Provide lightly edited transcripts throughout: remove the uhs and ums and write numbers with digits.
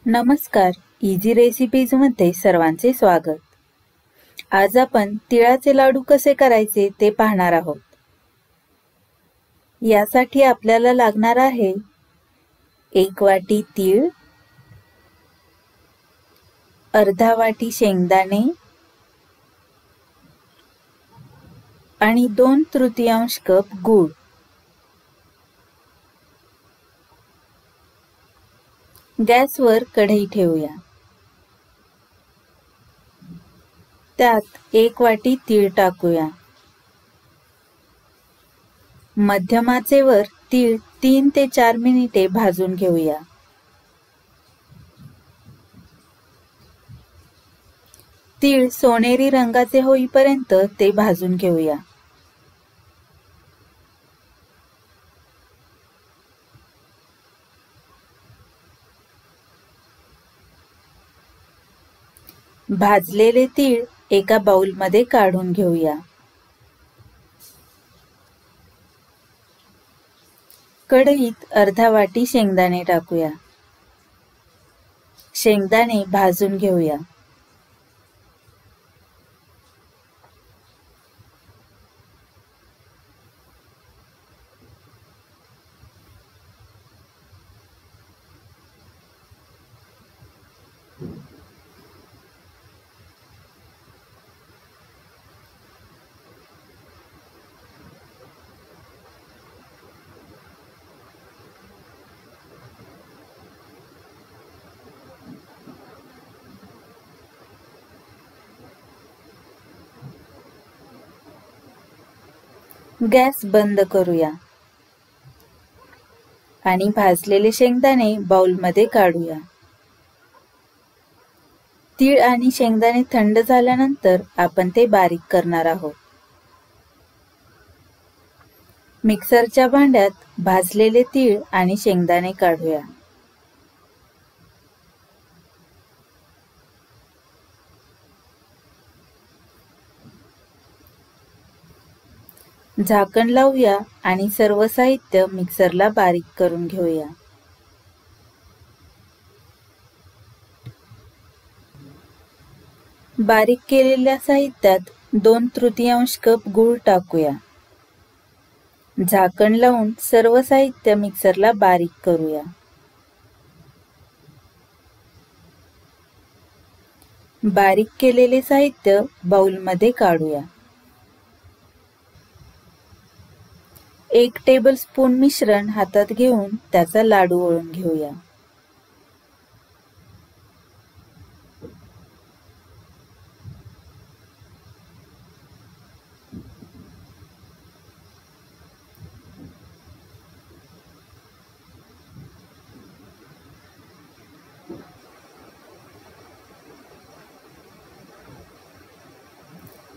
नमस्कार, easy recipes मध्ये सर्वांचे स्वागत। आज आपण तिळाचे लाडू कसे करायचे ते पाहणार आहोत। यासाठी आपल्याला लागणार आहे 1 वाटी तीळ, अर्धा वाटी शेंगदाणे आणि 2/3 कप गूळ। गॅसवर कढई ठेवूया। त्यात 1 वाटी तीळ टाकूया। मध्यम आचेवर तीळ 3 ते 4 मिनिटे भाजून घेऊया। तीळ सोनेरी रंगाचे होईपर्यंत ते भाजून घेऊया। भाजलेले तीळ एका बाउलमध्ये काढून घेऊया। कढईत अर्धा वाटी शेंगदाणे टाकूया। शेंगदाणे भाजून घेऊया। गॅस बंद करूया आणि भाजलेले शेंगदाणे बाउलमध्ये काढूया। तीळ आणि शेंगदाणे थंड झाल्यानंतर आपण ते बारीक करणार आहोत। मिक्सरच्या भांड्यात भाजलेले तीळ आणि शेंगदाणे काढूया। झाकण लावूया आणि सर्व साहित्य मिक्सरला बारीक करून घेऊया। बारीक केलेल्या साहित्यात 2/3 कप गूळ टाकूया। झाकण लावून सर्व साहित्य मिक्सरला बारीक करूया। बारीक केलेले साहित्य बाउलमध्ये काढूया। 1 टेबलस्पून मिश्रण हातात घेऊन त्याचा लाडू वळून घेऊया।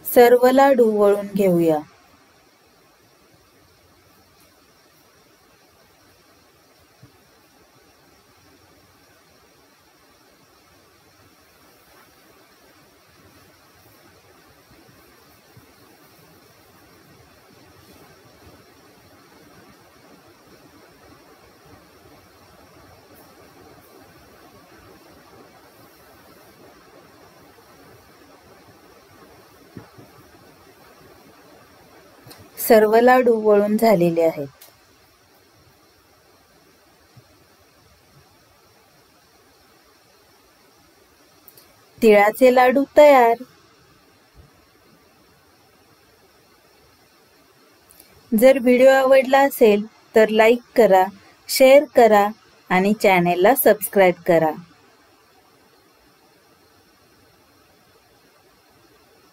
सर्व लाडू वळून घेऊया। सर्व लाडू वळून झालेले आहेत। तिळाचे लाडू तयार। जर व्हिडिओ आवडला असेल तर लाईक करा, शेअर करा आणि चॅनेलला सबस्क्राईब करा।